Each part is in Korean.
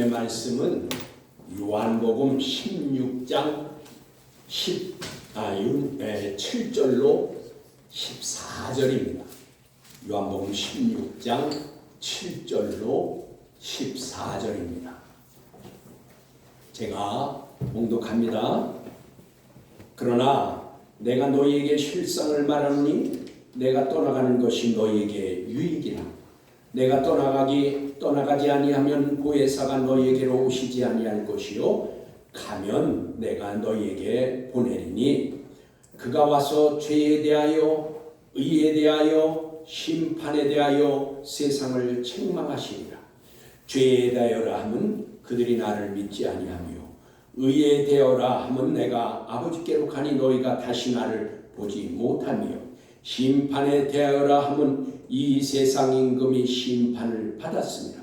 하나님의 말씀은 요한복음 16장 7절로 14절입니다. 요한복음 16장 7절로 14절입니다. 제가 봉독합니다. 그러나 내가 너희에게 실상을 말하노니 내가 떠나가는 것이 너희에게 유익이라. 내가 떠나가지 아니하면 보혜사가 너희에게로 오시지 아니할 것이요 가면 내가 너희에게 보내리니 그가 와서 죄에 대하여 의에 대하여 심판에 대하여 세상을 책망하시리라. 죄에 대하여라 하면 그들이 나를 믿지 아니하며 의에 대하여라 하면 내가 아버지께로 가니 너희가 다시 나를 보지 못하며 심판에 대하여라 하면 이 세상 임금이 심판을 받았습니다.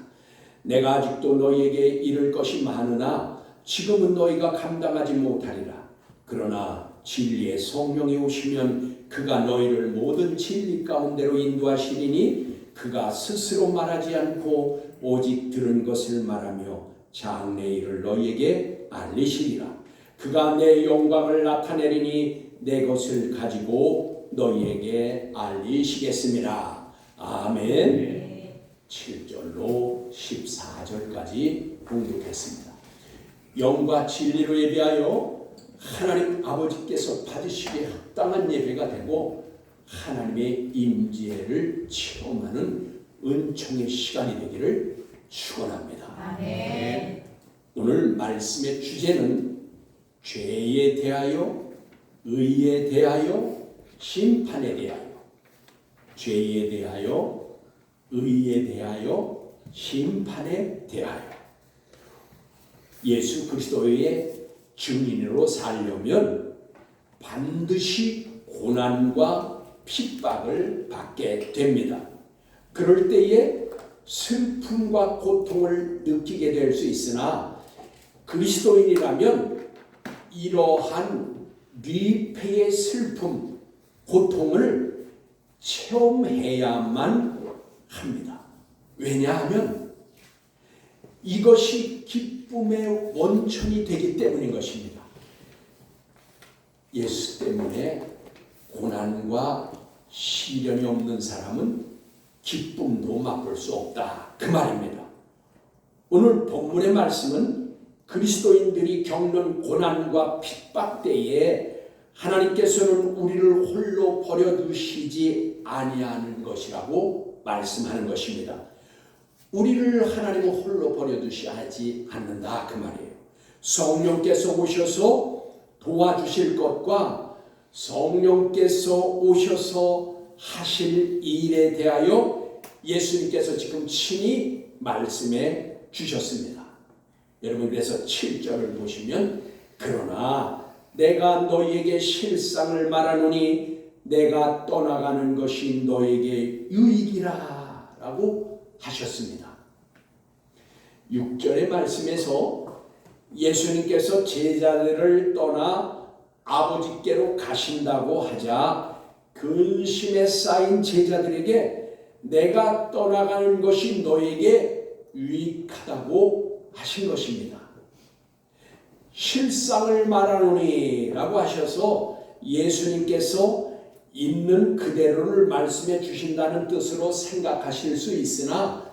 내가 아직도 너희에게 이를 것이 많으나 지금은 너희가 감당하지 못하리라. 그러나 진리의 성령이 오시면 그가 너희를 모든 진리 가운데로 인도하시리니 그가 스스로 말하지 않고 오직 들은 것을 말하며 장래 일을 너희에게 알리시리라. 그가 내 영광을 나타내리니 내 것을 가지고 너희에게 알리시겠습니다. 아멘. 7절로 14절까지 봉독했습니다. 영과 진리로 예배하여 하나님 아버지께서 받으시기에 합당한 예배가 되고 하나님의 임재를 체험하는 은총의 시간이 되기를 축원합니다. 아멘. 오늘 말씀의 주제는 죄에 대하여, 의에 대하여, 심판에 대하여, 죄에 대하여, 의에 대하여, 심판에 대하여. 예수 그리스도의 증인으로 살려면 반드시 고난과 핍박을 받게 됩니다. 그럴 때에 슬픔과 고통을 느끼게 될 수 있으나 그리스도인이라면 이러한 미패의 슬픔, 고통을 체험해야만 합니다. 왜냐하면 이것이 기쁨의 원천이 되기 때문인 것입니다. 예수 때문에 고난과 시련이 없는 사람은 기쁨도 맛볼 수 없다, 그 말입니다. 오늘 본문의 말씀은 그리스도인들이 겪는 고난과 핍박 때에 하나님께서는 우리를 홀로 버려두시지 아니하는 것이라고 말씀하는 것입니다. 우리를 하나님은 홀로 버려두시지 않는다, 그 말이에요. 성령께서 오셔서 도와주실 것과 성령께서 오셔서 하실 일에 대하여 예수님께서 지금 친히 말씀해 주셨습니다. 여러분, 그래서 7절을 보시면 그러나 내가 너희에게 실상을 말하노니 내가 떠나가는 것이 너에게 유익이라 라고 하셨습니다. 6절의 말씀에서 예수님께서 제자들을 떠나 아버지께로 가신다고 하자 근심에 쌓인 제자들에게 내가 떠나가는 것이 너에게 유익하다고 하신 것입니다. 실상을 말하노니 라고 하셔서 예수님께서 있는 그대로를 말씀해 주신다는 뜻으로 생각하실 수 있으나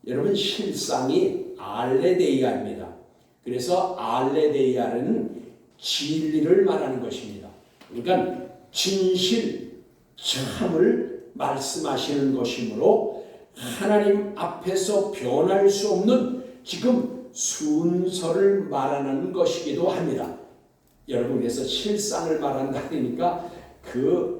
여러분, 실상이 알레데이아입니다. 그래서 알레데이아는 진리를 말하는 것입니다. 그러니까 진실, 참을 말씀하시는 것이므로 하나님 앞에서 변할 수 없는 지금 순서를 말하는 것이기도 합니다. 여러분, 그래서 실상을 말한다니까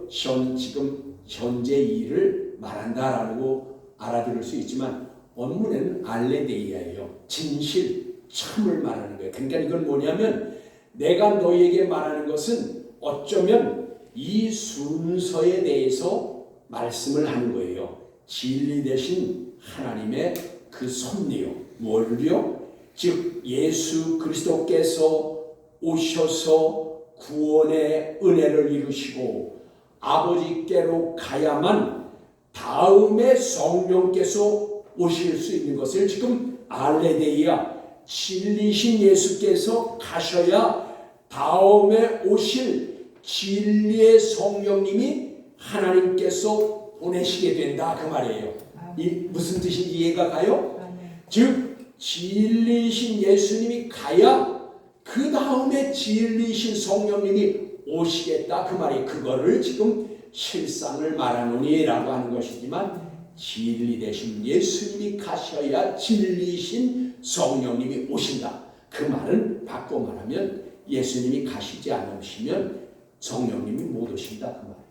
지금 현재 일을 말한다라고 알아들을 수 있지만 원문에는 알레데이아예요. 진실, 참을 말하는 거예요. 그러니까 이건 뭐냐면 내가 너희에게 말하는 것은 어쩌면 이 순서에 대해서 말씀을 하는 거예요. 진리 대신 하나님의 그 섭리요. 뭘요? 즉 예수 그리스도께서 오셔서 구원의 은혜를 이루시고 아버지께로 가야만 다음에 성령께서 오실 수 있는 것을 지금 알레데이아, 진리신 예수께서 가셔야 다음에 오실 진리의 성령님이 하나님께서 보내시게 된다 그 말이에요. 이 무슨 뜻인지 이해가 가요? 즉 진리신 예수님이 가야 그 다음에 진리신 성령님이 오시겠다 그 말이에요. 그거를 지금 실상을 말하노니라고 하는 것이지만 진리 되신 예수님이 가셔야 진리신 성령님이 오신다. 그 말은 바꿔 말하면 예수님이 가시지 않으시면 성령님이 못 오신다 그 말이에요.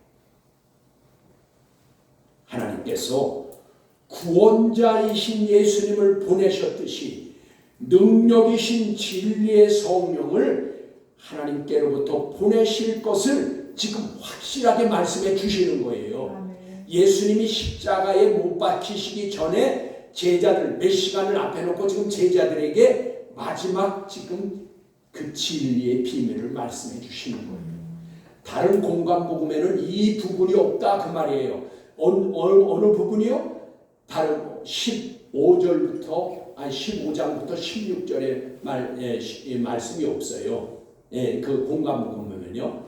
하나님께서 구원자이신 예수님을 보내셨듯이 능력이신 진리의 성령을 하나님께로부터 보내실 것을 지금 확실하게 말씀해 주시는 거예요. 예수님이 십자가에 못 박히시기 전에 제자들 몇 시간을 앞에 놓고 지금 제자들에게 마지막 지금 그 진리의 비밀을 말씀해 주시는 거예요. 다른 공간 복음에는 이 부분이 없다 그 말이에요. 어느 부분이요? 다른 15장부터 16절의 말씀이 없어요. 그 공간 복음은요.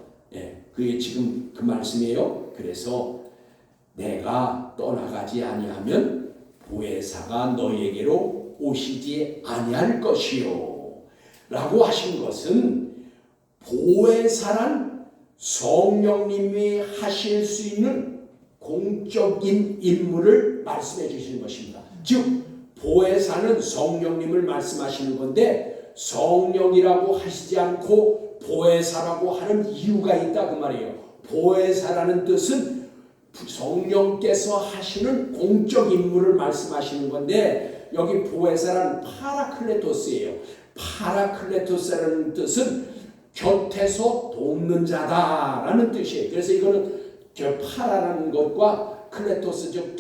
그게 지금 그 말씀이에요. 그래서 내가 떠나가지 아니하면 보혜사가 너희에게로 오시지 아니할 것이요 라고 하신 것은 보혜사란 성령님이 하실 수 있는 공적인 임무를 말씀해 주시는 것입니다. 즉 보혜사는 성령님을 말씀하시는 건데 성령이라고 하시지 않고 보혜사라고 하는 이유가 있다 그 말이에요. 보혜사라는 뜻은 성령께서 하시는 공적 임무를 말씀하시는 건데 여기 보혜사라는 파라클레토스예요. 파라클레토스라는 뜻은 곁에서 돕는 자다라는 뜻이에요. 그래서 이거는 파라라는 것과 클레토스 즉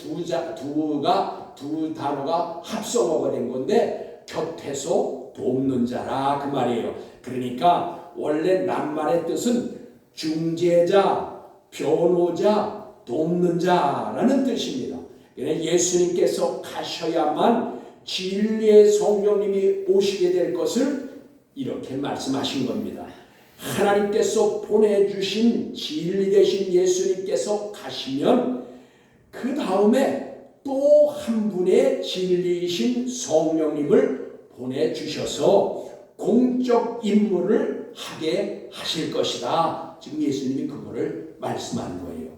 두 단어가 합성어가 된 건데 곁에서 돕는 자라 그 말이에요. 그러니까 원래 낱말의 뜻은 중재자, 변호자, 돕는 자라는 뜻입니다. 예수님께서 가셔야만 진리의 성령님이 오시게 될 것을 이렇게 말씀하신 겁니다. 하나님께서 보내주신 진리 되신 예수님께서 가시면 그 다음에 또 한 분의 진리이신 성령님을 보내주셔서 공적 임무를 하게 하실 것이다. 지금 예수님이 그거를 말씀하는 거예요.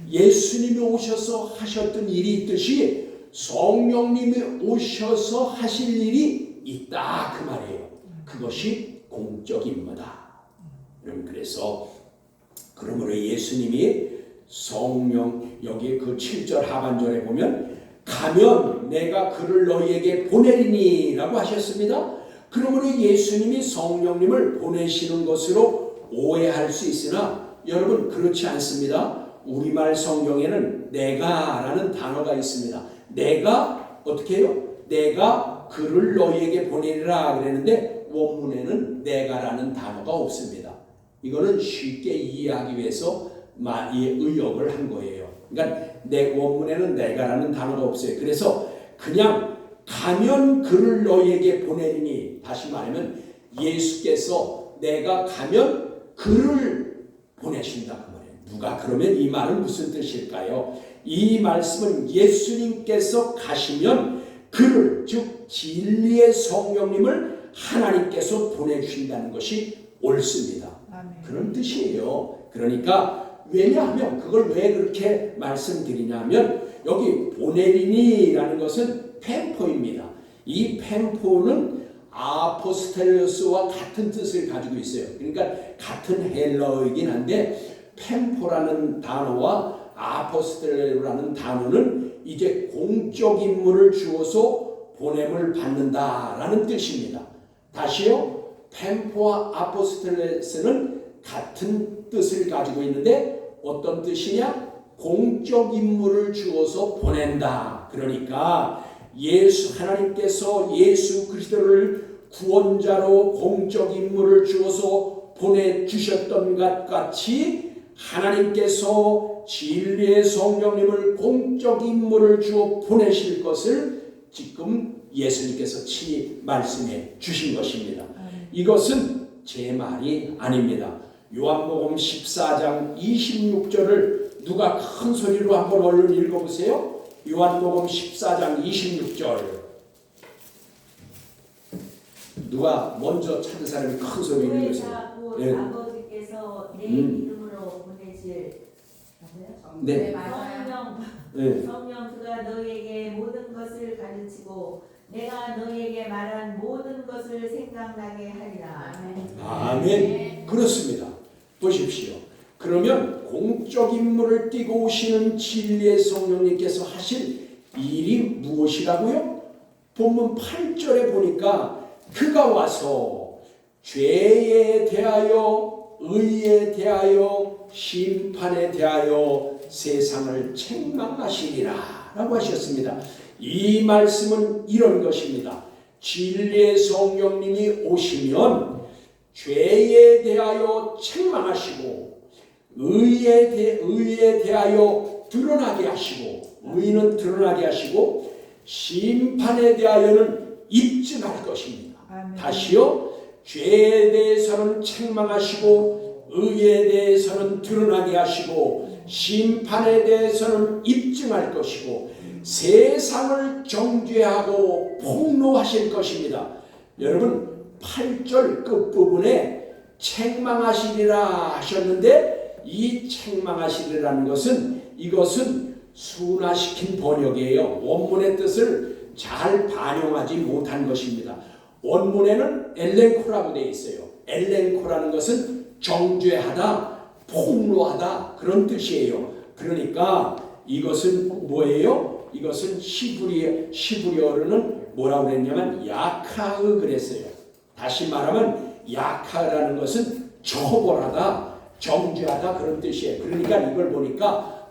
예수님이 오셔서 하셨던 일이 있듯이 성령님이 오셔서 하실 일이 있다 그 말이에요. 그것이 공적 임무다. 그래서 그러므로 예수님이 성령 여기 그 7절 하반절에 보면 가면 내가 그를 너희에게 보내리니 라고 하셨습니다. 그러므로 예수님이 성령님을 보내시는 것으로 오해할 수 있으나 여러분 그렇지 않습니다. 우리말 성경에는 내가 라는 단어가 있습니다. 내가 어떻게 해요? 내가 그를 너희에게 보내리라 그랬는데 원문에는 내가라는 단어가 없습니다. 이거는 쉽게 이해하기 위해서 의역을 한 거예요. 그러니까 내 원문에는 내가라는 단어가 없어요. 그래서 그냥 가면 그를 너희에게 보내리니 다시 말하면 예수께서 내가 가면 그를 보내신다 그 말이에요. 누가 그러면 이 말은 무슨 뜻일까요? 이 말씀은 예수님께서 가시면 그를 즉 진리의 성령님을 하나님께서 보내주신다는 것이 옳습니다. 그런 뜻이에요. 그러니까 왜냐하면 그걸 왜 그렇게 말씀드리냐면 여기 보내리니라는 것은 펜포입니다. 이 펜포는 아포스텔로스와 같은 뜻을 가지고 있어요. 그러니까 같은 헬라어이긴 한데 펜포라는 단어와 아포스텔로라는 단어는 이제 공적 임무를 주어서 보냄을 받는다라는 뜻입니다. 다시요. 펜포와 아포스텔레스는 같은 뜻을 가지고 있는데 어떤 뜻이냐? 공적 임무를 주어서 보낸다. 그러니까 하나님께서 예수 그리스도를 구원자로 공적 임무를 주어서 보내주셨던 것 같이 하나님께서 진리의 성령님을 공적 임무를 주어 보내실 것을 지금 예수님께서 친히 말씀해 주신 것입니다. 이것은 제 말이 아닙니다. 요한복음 14장 26절을 누가 큰 소리로 한번 얼른 읽어보세요. 요한복음 14장 26절. 누가 먼저 찾은 사람이 큰 소리로 읽으세요. 예. 아버지께서 내 이름으로 보내실 네. 성령 그가 너에게 모든 것을 가르치고 내가 너에게 말한 모든 것을 생각나게 하리라. 아멘. 그렇습니다. 보십시오. 그러면 공적 임무를 띠고 오시는 진리의 성령님께서 하실 일이 무엇이라고요? 본문 8절에 보니까 그가 와서 죄에 대하여 의에 대하여 심판에 대하여 세상을 책망하시리라 라고 하셨습니다. 이 말씀은 이런 것입니다. 진리의 성령님이 오시면 죄에 대하여 책망하시고 의에 대하여 드러나게 하시고 의는 드러나게 하시고 심판에 대하여는 입증할 것입니다. 다시요. 죄에 대해서는 책망하시고 의에 대해서는 드러나게 하시고 심판에 대해서는 입증할 것이고 세상을 정죄하고 폭로하실 것입니다. 여러분 8절 끝부분에 책망하시리라 하셨는데 이 책망하시리라는 것은 이것은 순화시킨 번역이에요. 원문의 뜻을 잘 반영하지 못한 것입니다. 원문에는 엘렌코라고 되어 있어요. 엘렌코라는 것은 정죄하다, 폭로하다 그런 뜻이에요. 그러니까 이것은 뭐예요? 이것은 시브리어로는 뭐라고 그랬냐면 야카흐 그랬어요. 다시 말하면 야카라는 것은 처벌하다, 정죄하다 그런 뜻이에요. 그러니까 이걸 보니까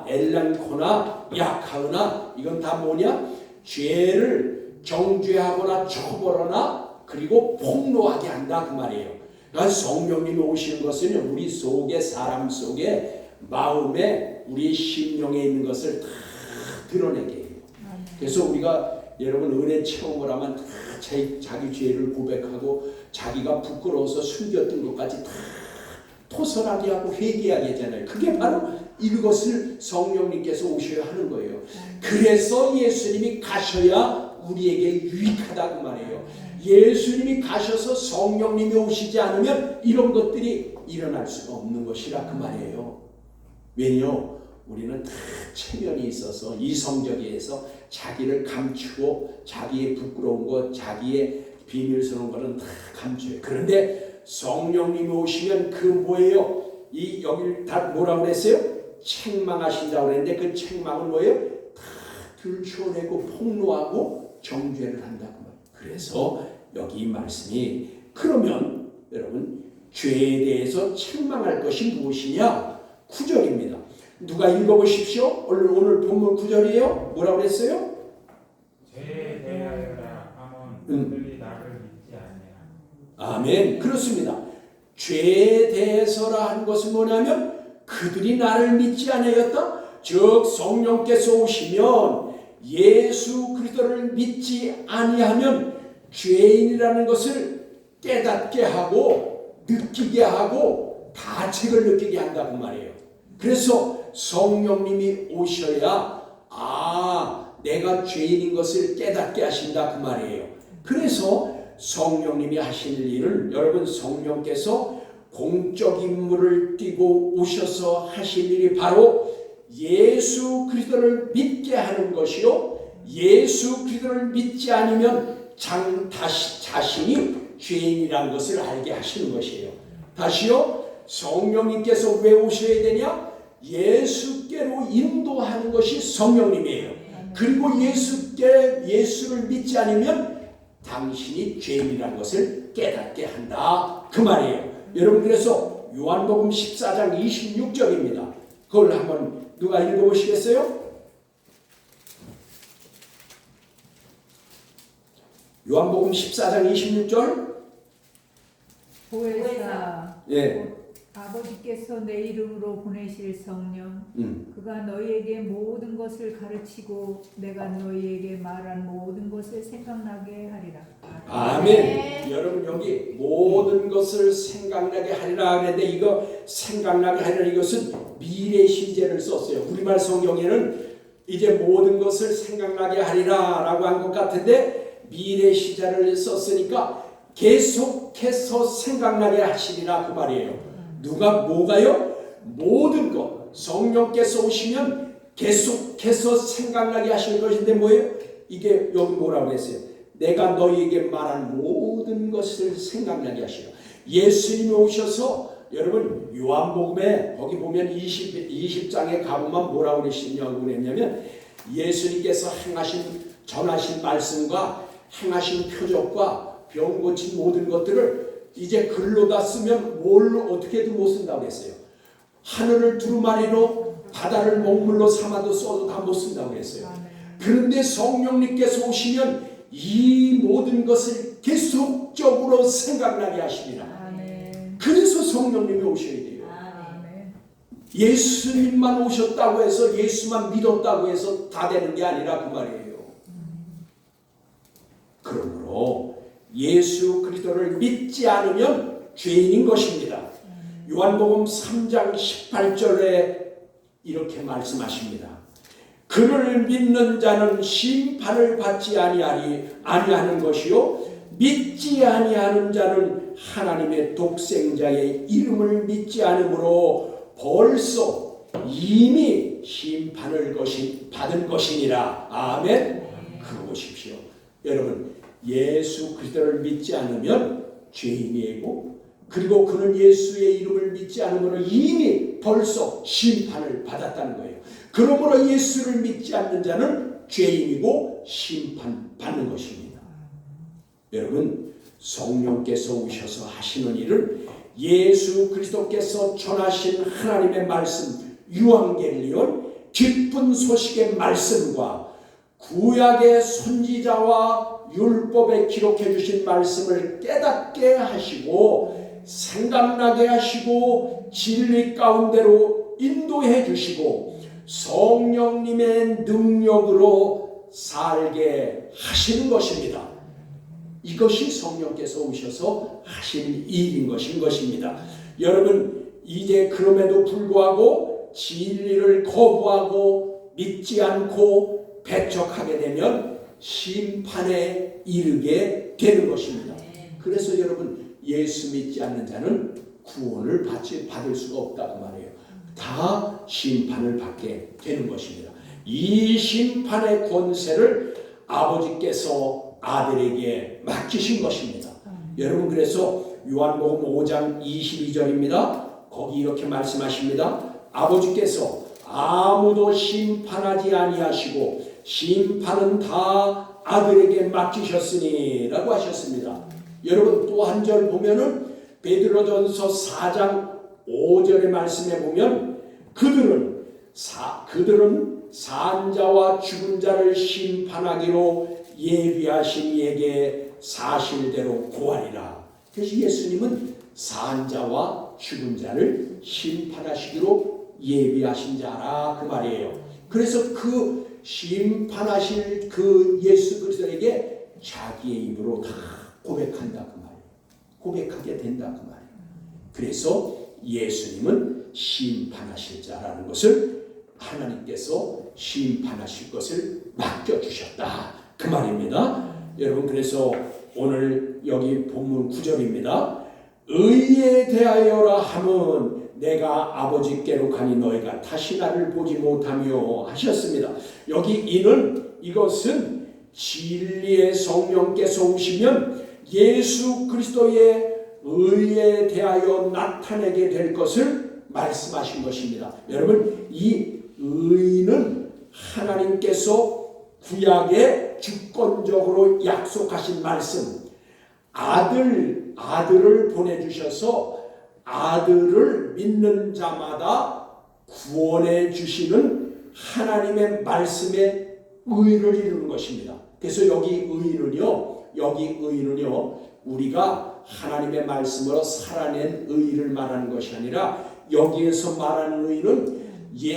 엘렌코나 야카흐나 이건 다 뭐냐? 죄를 정죄하거나 처벌하거나 그리고 폭로하게 한다 그 말이에요. 그러니까 성령님이 오시는 것은 우리 속에 사람 속에 마음에 우리 심령에 있는 것을 다 드러내게 해요. 그래서 우리가 여러분 은혜 체험을 하면 다 자기 죄를 고백하고 자기가 부끄러워서 숨겼던 것까지 다 토설하게 하고 회개하게 하잖아요. 그게 바로 이것을 성령님께서 오셔야 하는 거예요. 그래서 예수님이 가셔야 우리에게 유익하다 그 말이에요. 예수님이 가셔서 성령님이 오시지 않으면 이런 것들이 일어날 수가 없는 것이라 그 말이에요. 왜요? 우리는 다 체면이 있어서 이성적이어서 자기를 감추고 자기의 부끄러운 것, 자기의 비밀스러운 것은 다 감춰요. 그런데 성령님이 오시면 그 뭐예요? 여기 다 뭐라고 그랬어요? 책망하신다고 그랬는데 그 책망은 뭐예요? 다 들춰내고 폭로하고 정죄를 한다고 말이에요. 그래서 여기 이 말씀이 그러면 여러분 죄에 대해서 책망할 것이 무엇이냐? 9절입니다. 누가 읽어보십시오. 오늘 본문 9절이에요. 뭐라고 그랬어요? 죄에 대하여라 하면 그들이 나를 믿지 아니하라. 아멘. 그렇습니다. 죄에 대해서라 한 것은 뭐냐면 그들이 나를 믿지 아니하였다. 즉 성령께서 오시면 예수 그리스도를 믿지 아니하면 죄인이라는 것을 깨닫게 하고 느끼게 하고 가책을 느끼게 한다고 말이에요. 그래서 성령님이 오셔야 내가 죄인인 것을 깨닫게 하신다 그 말이에요. 그래서 성령님이 하실 일을 여러분 성령께서 공적 임무를 띠고 오셔서 하실 일이 바로 예수 그리스도를 믿게 하는 것이요. 예수 그리스도를 믿지 않으면 자신이 죄인이라는 것을 알게 하시는 것이에요. 다시요. 성령님께서 왜 오셔야 되냐? 예수께로 인도하는 것이 성령님이에요. 그리고 예수를 믿지 않으면 당신이 죄인이라는 것을 깨닫게 한다 그 말이에요. 여러분 그래서 요한복음 14장 26절입니다. 그걸 한번 누가 읽어보시겠어요? 요한복음 14장 26절. 보혜사 예. 아버지께서 내 이름으로 보내실 성령 그가 너희에게 모든 것을 가르치고 내가 너희에게 말한 모든 것을 생각나게 하리라. 아멘. 여러분 여기 모든 것을 생각나게 하리라 그랬는데 이거 생각나게 하리라 이것은 미래 시제를 썼어요. 우리말 성경에는 이제 모든 것을 생각나게 하리라 라고 한 것 같은데 미래 시제를 썼으니까 계속해서 생각나게 하시리라 그 말이에요. 누가 뭐가요? 모든 것. 성령께서 오시면 계속해서 생각나게 하시는 것인데 뭐예요? 이게 여기 뭐라고 했어요? 내가 너희에게 말한 모든 것을 생각나게 하시라. 예수님이 오셔서 여러분 요한복음에 거기 보면 20장에 가보면 뭐라고 그랬냐면 예수님께서 전하신 말씀과 행하신 표적과 병 고친 모든 것들을 이제 글로다 쓰면 뭘로 어떻게든 못 쓴다고 했어요. 하늘을 두루마리로 바다를 먹물로 삼아도 써도 다 못 쓴다고 했어요. 그런데 성령님께서 오시면 이 모든 것을 계속적으로 생각나게 하시리라. 그래서 성령님이 오셔야 돼요. 예수님만 오셨다고 해서 예수만 믿었다고 해서 다 되는 게 아니라 그 말이에요. 그러므로 예수 그리스도를 믿지 않으면 죄인인 것입니다. 요한복음 3장 18절에 이렇게 말씀하십니다. 그를 믿는 자는 심판을 받지 아니하는 것이요 믿지 아니하는 자는 하나님의 독생자의 이름을 믿지 않으므로 벌써 이미 심판을 받은 것이니라. 아멘. 그러십시오. 여러분 예수 그리스도를 믿지 않으면 죄인이고 그리고 그는 예수의 이름을 믿지 않으므로 이미 벌써 심판을 받았다는 거예요. 그러므로 예수를 믿지 않는 자는 죄인이고 심판받는 것입니다. 여러분 성령께서 오셔서 하시는 일은 예수 그리스도께서 전하신 하나님의 말씀 유앙겔리온 기쁜 소식의 말씀과 구약의 선지자와 율법에 기록해 주신 말씀을 깨닫게 하시고 생각나게 하시고 진리 가운데로 인도해 주시고 성령님의 능력으로 살게 하시는 것입니다. 이것이 성령께서 오셔서 하시는 일인 것입니다. 여러분 이제 그럼에도 불구하고 진리를 거부하고 믿지 않고 배척하게 되면 심판에 이르게 되는 것입니다. 그래서 여러분 예수 믿지 않는 자는 구원을 받을 수가 없다고 말해요. 다 심판을 받게 되는 것입니다. 이 심판의 권세를 아버지께서 아들에게 맡기신 것입니다. 여러분 그래서 요한복음 5장 22절입니다. 거기 이렇게 말씀하십니다. 아버지께서 아무도 심판하지 아니하시고 심판은 다 아들에게 맡기셨으니 라고 하셨습니다. 여러분 또 한 절 보면은 베드로전서 4장 5절의 말씀에 보면 그들은 산자와 죽은 자를 심판하기로 예비하신 이에게 사실대로 고하리라. 그래서 예수님은 산자와 죽은 자를 심판하시기로 예비하신 자라 그 말이에요. 그래서 그 심판하실 그 예수 그리스도에게 자기의 입으로 다 고백한다 그 말이에요. 고백하게 된다 그 말이에요. 그래서 예수님은 심판하실 자라는 것을 하나님께서 심판하실 것을 맡겨주셨다 그 말입니다. 여러분 그래서 오늘 여기 본문 9절입니다. 의에 대하여라 함은 내가 아버지께로 가니 너희가 다시 나를 보지 못하며 하셨습니다. 여기 이것은 진리의 성령께서 오시면 예수 그리스도의 의에 대하여 나타내게 될 것을 말씀하신 것입니다. 여러분 이 의는 하나님께서 구약에 주권적으로 약속하신 말씀, 아들을 보내주셔서 아들을 믿는 자마다 구원해 주시는 하나님의 말씀의 의를 이루는 것입니다. 그래서 여기 의는요 우리가 하나님의 말씀으로 살아낸 의를 말하는 것이 아니라 여기에서 말하는 의는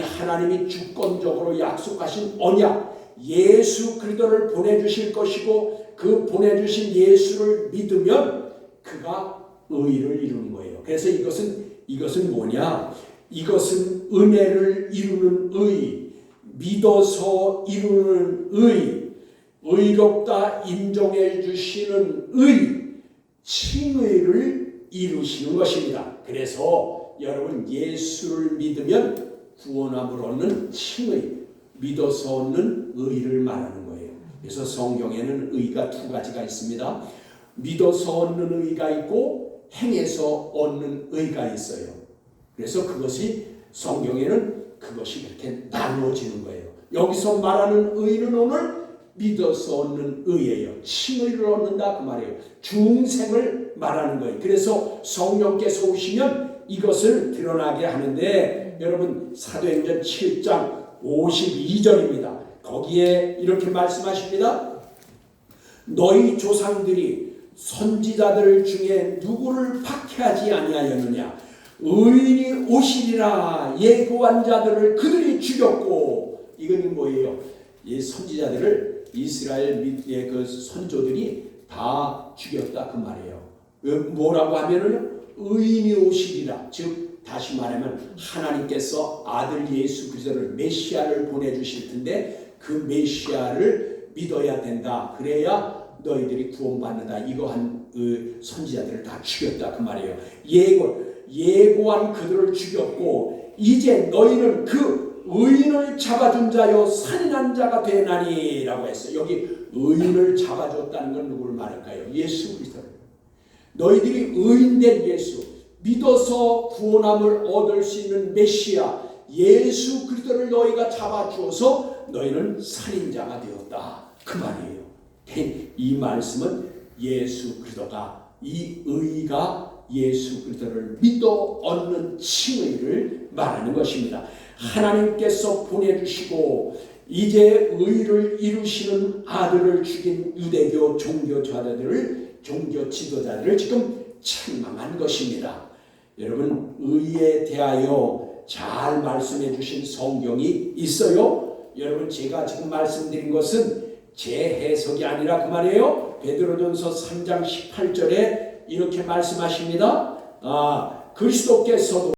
하나님이 주권적으로 약속하신 언약, 예수 그리스도를 보내주실 것이고 그 보내주신 예수를 믿으면 그가 의를 이루는 거예요. 그래서 이것은 뭐냐? 이것은 은혜를 이루는 의, 믿어서 이루는 의, 의롭다 인정해 주시는 의, 칭의를 이루시는 것입니다. 그래서 여러분 예수를 믿으면 구원함을 얻는 칭의, 믿어서 얻는 의를 말하는 거예요. 그래서 성경에는 의가 두 가지가 있습니다. 믿어서 얻는 의가 있고 행해서 얻는 의가 있어요. 그래서 그것이 성경에는 그것이 그렇게 나누어지는 거예요. 여기서 말하는 의는 오늘 믿어서 얻는 의예요. 칭의를 얻는다 그 말이에요. 중생을 말하는 거예요. 그래서 성령께서 오시면 이것을 드러나게 하는데 여러분 사도행전 7장 52절입니다. 거기에 이렇게 말씀하십니다. 너희 조상들이 선지자들 중에 누구를 박해하지 아니하였느냐? 의인이 오시리라 예고한 자들을 그들이 죽였고, 이건 뭐예요? 이 선지자들을 이스라엘 그 선조들이 다 죽였다 그 말이에요. 뭐라고 하면은 의인이 오시리라, 즉 다시 말하면 하나님께서 아들 예수 그리스도를 메시아를 보내주실 텐데 그 메시아를 믿어야 된다. 그래야 너희들이 구원받는다. 이거 한 선지자들을 다 죽였다 그 말이에요. 예고한 그들을 죽였고 이제 너희는 그 의인을 잡아준 자요 살인한 자가 되나니 라고 했어요. 여기 의인을 잡아줬다는 건 누구를 말할까요? 예수 그리스도를. 너희들이 의인된 예수, 믿어서 구원함을 얻을 수 있는 메시아 예수 그리스도를 너희가 잡아주어서 너희는 살인자가 되었다 그 말이에요. 이 말씀은 예수 그리스도가, 이 의가 예수 그리스도를 믿어 얻는 칭의를 말하는 것입니다. 하나님께서 보내주시고 이제 의를 이루시는 아들을 죽인 유대교 종교 지도자들을 지금 책망한 것입니다. 여러분 의에 대하여 잘 말씀해 주신 성경이 있어요. 여러분 제가 지금 말씀드린 것은 제 해석이 아니라 그 말이에요. 베드로전서 3장 18절에 이렇게 말씀하십니다. 그리스도께서도